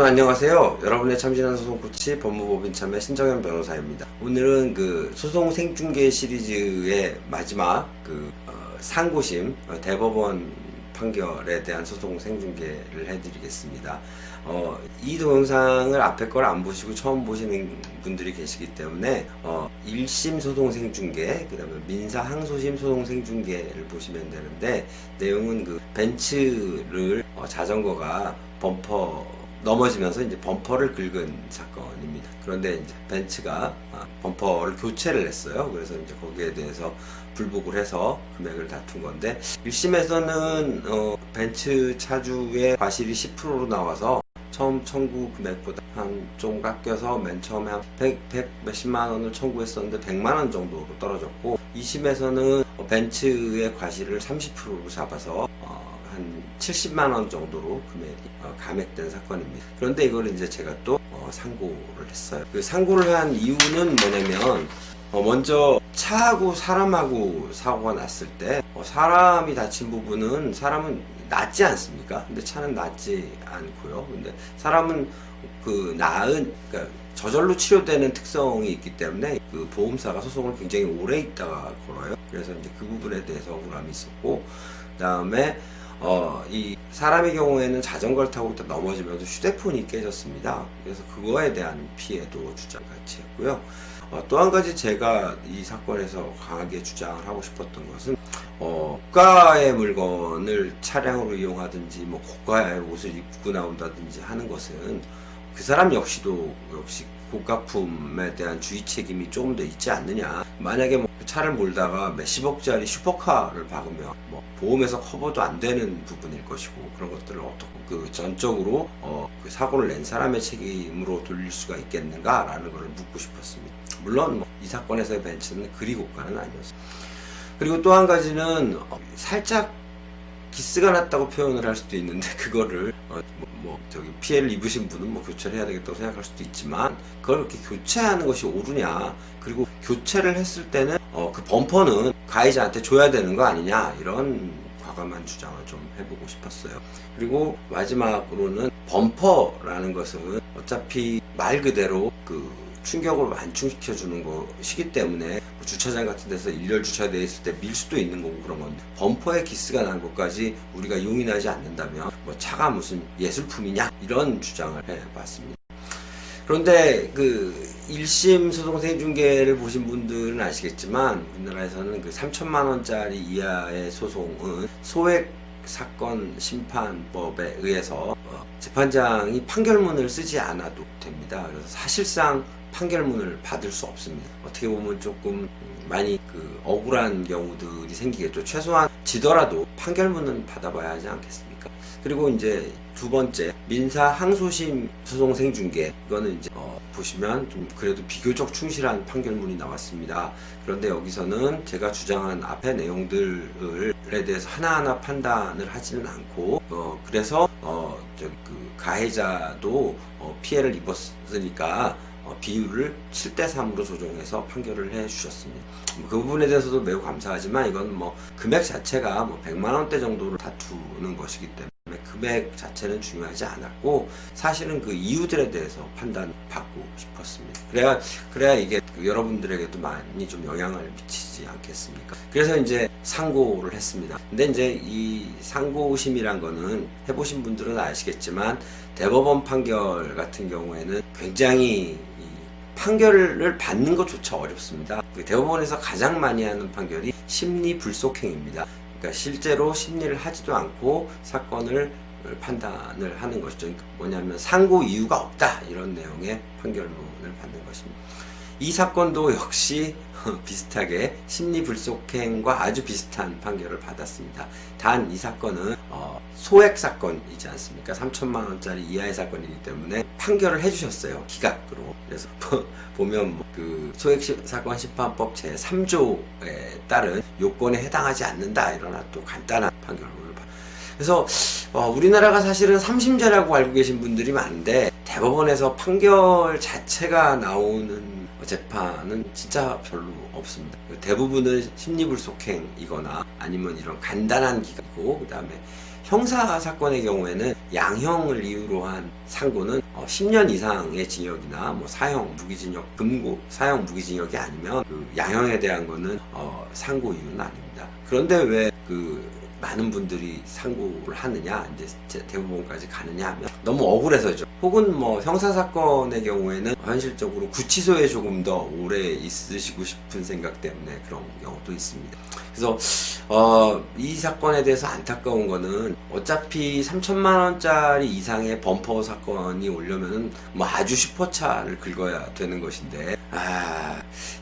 여러분 안녕하세요. 여러분의 참신한 소송코치 법무법인 참여 신정현 변호사입니다. 오늘은 그 소송 생중계 시리즈의 마지막 상고심 대법원 판결에 대한 소송 생중계를 해드리겠습니다. 이 동영상을 앞에 걸 안 보시고 처음 보시는 분들이 계시기 때문에 1심 소송 생중계, 그 다음에 민사 항소심 소송 생중계를 보시면 되는데, 내용은 그 벤츠를 자전거가 넘어지면서 이제 범퍼를 긁은 사건입니다. 그런데 이제 벤츠가 범퍼를 교체를 했어요. 그래서 이제 거기에 대해서 불복을 해서 금액을 다툰 건데, 1심에서는 벤츠 차주의 과실이 10%로 나와서 처음 청구 금액보다 좀 깎여서 맨 처음에 한 100 몇십만 원을 청구했었는데 100만 원 정도로 떨어졌고, 2심에서는 벤츠의 과실을 30%로 잡아서 한 70만 원 정도로 금액이 감액된 사건입니다. 그런데 이걸 이제 제가 또 상고를 했어요. 그 상고를 한 이유는 뭐냐면, 먼저 차하고 사람하고 사고가 났을 때 사람이 다친 부분은 사람은 낫지 않습니까? 근데 차는 낫지 않고요. 근데 사람은 그러니까 저절로 치료되는 특성이 있기 때문에 그 보험사가 소송을 굉장히 오래 있다가 걸어요. 그래서 이제 그 부분에 대해서 억울함이 있었고, 그다음에 이 사람의 경우에는 자전거를 타고 있다 넘어지면서 휴대폰이 깨졌습니다. 그래서 그거에 대한 피해도 주장 같이 했고요. 또 한 가지 제가 이 사건에서 강하게 주장을 하고 싶었던 것은, 고가의 물건을 차량으로 이용하든지 뭐 고가의 옷을 입고 나온다든지 하는 것은 그 사람 역시 고가품에 대한 주의 책임이 조금 더 있지 않느냐. 만약에 뭐 차를 몰다가 몇십억짜리 슈퍼카를 박으면 뭐 보험에서 커버도 안 되는 부분일 것이고, 그런 것들을 어떻게 전적으로 그 사고를 낸 사람의 책임으로 돌릴 수가 있겠는가라는 걸 묻고 싶었습니다. 물론 이 사건에서의 벤츠는 그리 고가는 아니었어요. 그리고 또 한 가지는 살짝 기스가 났다고 표현을 할 수도 있는데, 그거를 피해를 입으신 분은 교체를 해야 되겠다고 생각할 수도 있지만, 그걸 이렇게 교체하는 것이 옳으냐, 그리고 교체를 했을 때는 그 범퍼는 가해자한테 줘야 되는 거 아니냐, 이런 과감한 주장을 좀 해보고 싶었어요. 그리고 마지막으로는 범퍼라는 것은 어차피 말 그대로 충격을 완충시켜주는 것이기 때문에 주차장 같은 데서 일렬 주차되어 있을 때 밀 수도 있는 거고, 그런 건데 범퍼에 기스가 난 것까지 우리가 용인하지 않는다면 차가 무슨 예술품이냐, 이런 주장을 해봤습니다. 그런데 1심 소송 생중계를 보신 분들은 아시겠지만, 우리나라에서는 3천만 원짜리 이하의 소송은 소액 사건 심판법에 의해서 재판장이 판결문을 쓰지 않아도 됩니다. 그래서 사실상 판결문을 받을 수 없습니다. 어떻게 보면 조금 많이 억울한 경우들이 생기겠죠. 최소한 지더라도 판결문은 받아봐야 하지 않겠습니까? 그리고 이제 두 번째, 민사 항소심 소송 생중계. 이거는 이제 보시면 좀 그래도 비교적 충실한 판결문이 나왔습니다. 그런데 여기서는 제가 주장한 앞의 내용들에 대해서 하나하나 판단을 하지는 않고, 그래서 가해자도 피해를 입었으니까 비율을 7대3으로 조정해서 판결을 해주셨습니다. 그 부분에 대해서도 매우 감사하지만, 이건 금액 자체가 100만 원대 정도를 다투는 것이기 때문에 금액 자체는 중요하지 않았고, 사실은 그 이유들에 대해서 판단받고 싶었습니다. 그래야 이게 여러분들에게도 많이 좀 영향을 미치지 않겠습니까? 그래서 이제 상고를 했습니다. 근데 이제 이 상고심이란 거는 해보신 분들은 아시겠지만, 대법원 판결 같은 경우에는 굉장히 판결을 받는 것조차 어렵습니다. 대법원에서 가장 많이 하는 판결이 심리 불속행입니다. 그러니까 실제로 심리를 하지도 않고 사건을 판단을 하는 것이죠. 뭐냐면 상고 이유가 없다, 이런 내용의 판결문을 받는 것입니다. 이 사건도 역시 비슷하게 심리 불속행과 아주 비슷한 판결을 받았습니다. 단 이 사건은 소액 사건이지 않습니까? 3천만 원짜리 이하의 사건이기 때문에 판결을 해주셨어요, 기각으로. 그래서 보면 소액 사건 심판법 제 3조에 따른 요건에 해당하지 않는다, 이런 또 간단한 판결문을 받았습니다. 그래서 우리나라가 사실은 3심제라고 알고 계신 분들이 많은데, 대법원에서 판결 자체가 나오는 재판은 진짜 별로 없습니다. 대부분은 심리불속행이거나 아니면 이런 간단한 기각이고, 그 다음에 형사 사건의 경우에는 양형을 이유로 한 상고는 10년 이상의 징역이나 뭐 사형, 무기징역, 금고, 사형, 무기징역이 아니면 그 양형에 대한 거는 상고 이유는 아닙니다. 그런데 왜 많은 분들이 상고를 하느냐, 이제 대법원까지 가느냐 하면 너무 억울해서죠. 혹은 뭐 형사사건의 경우에는 현실적으로 구치소에 조금 더 오래 있으시고 싶은 생각 때문에 그런 경우도 있습니다. 그래서 이 사건에 대해서 안타까운 거는 어차피 3천만 원짜리 이상의 범퍼 사건이 오려면은 뭐 아주 슈퍼차를 긁어야 되는 것인데,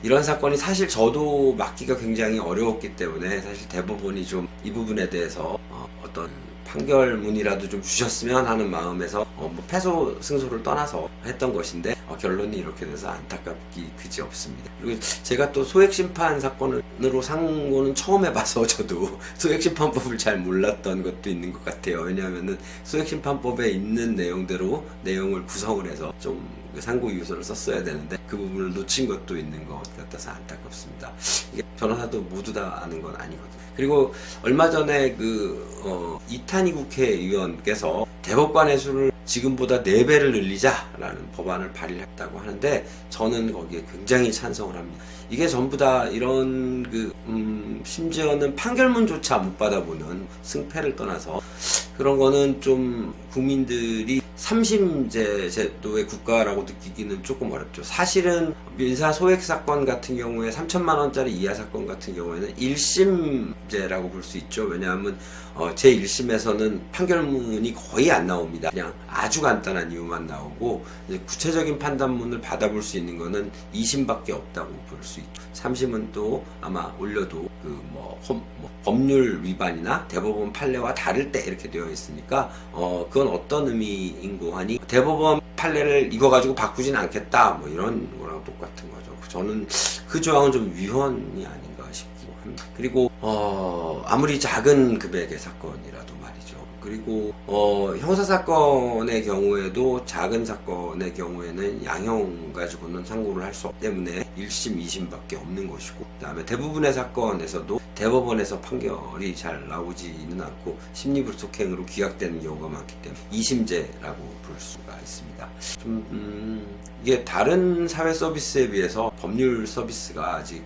이런 사건이 사실 저도 막기가 굉장히 어려웠기 때문에 사실 대법원이 좀 이 부분에 대해서 어떤 판결문이라도 좀 주셨으면 하는 마음에서 뭐 패소 승소를 떠나서 했던 것인데, 결론이 이렇게 돼서 안타깝기 그지 없습니다. 그리고 제가 또 소액심판 사건으로 상고는 처음 해봐서 저도 소액심판법을 잘 몰랐던 것도 있는 것 같아요. 왜냐하면은 소액심판법에 있는 내용대로 내용을 구성을 해서 좀 상고 유서를 썼어야 되는데 그 부분을 놓친 것도 있는 것 같아서 안타깝습니다. 이게 변호사도 모두 다 아는 건 아니거든요. 그리고 얼마 전에 이탄희 국회의원께서 대법관의 수를 지금보다 4배를 늘리자라는 법안을 발의했다고 하는데, 저는 거기에 굉장히 찬성을 합니다. 이게 전부 다 이런 심지어는 판결문조차 못 받아보는, 승패를 떠나서 그런 거는 좀 국민들이 3심제 제도의 국가라고 느끼기는 조금 어렵죠. 사실은 민사 소액 사건 같은 경우에 3천만 원짜리 이하 사건 같은 경우에는 1심제라고 볼 수 있죠. 왜냐하면 제1심에서는 판결문이 거의 안 나옵니다. 그냥 아주 간단한 이유만 나오고, 이제 구체적인 판단문을 받아볼 수 있는 거는 2심밖에 없다고 볼 수 있죠. 3심은 또 아마 올려도 법률 위반이나 대법원 판례와 다를 때 이렇게 되어 있으니까 그건 어떤 의미인고 하니, 대법원 판례를 이거 가지고 바꾸진 않겠다 뭐 이런 거랑 똑같은 거죠. 저는 그 조항은 좀 위헌이 아닌가 싶기도 합니다. 그리고 아무리 작은 금액의 사건이라도 말이죠. 그리고 형사사건의 경우에도 작은 사건의 경우에는 양형 가지고는 상고를 할 수 없기 때문에 1심, 2심밖에 없는 것이고, 그 다음에 대부분의 사건에서도 대법원에서 판결이 잘 나오지는 않고 심리불속행으로 기각되는 경우가 많기 때문에 2심제라고 볼 수가 있습니다. 이게 다른 사회 서비스에 비해서 법률 서비스가 아직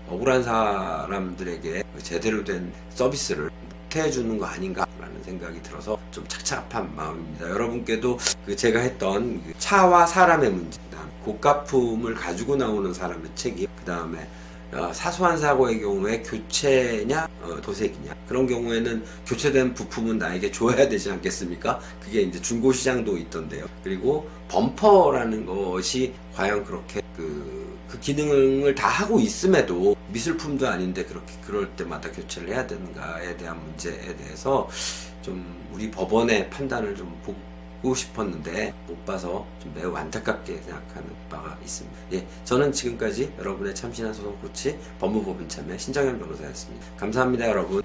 억울한 사람들에게 제대로 된 서비스를 해주는 거 아닌가라는 생각이 들어서 좀 착잡한 마음입니다. 여러분께도 제가 했던 차와 사람의 문제, 고가품을 가지고 나오는 사람의 책임, 그 다음에 사소한 사고의 경우에 교체냐 도색이냐, 그런 경우에는 교체된 부품은 나에게 줘야 되지 않겠습니까? 그게 이제 중고시장도 있던데요. 그리고 범퍼라는 것이 과연 그렇게 그 기능을 다 하고 있음에도 미술품도 아닌데 그렇게 그럴 때마다 교체를 해야 되는가에 대한 문제에 대해서 좀 우리 법원의 판단을 좀 보고 싶었는데 못 봐서 좀 매우 안타깝게 생각하는 바가 있습니다. 예, 저는 지금까지 여러분의 참신한 소송 코치 법무법인 참여 신정현 변호사였습니다. 감사합니다, 여러분.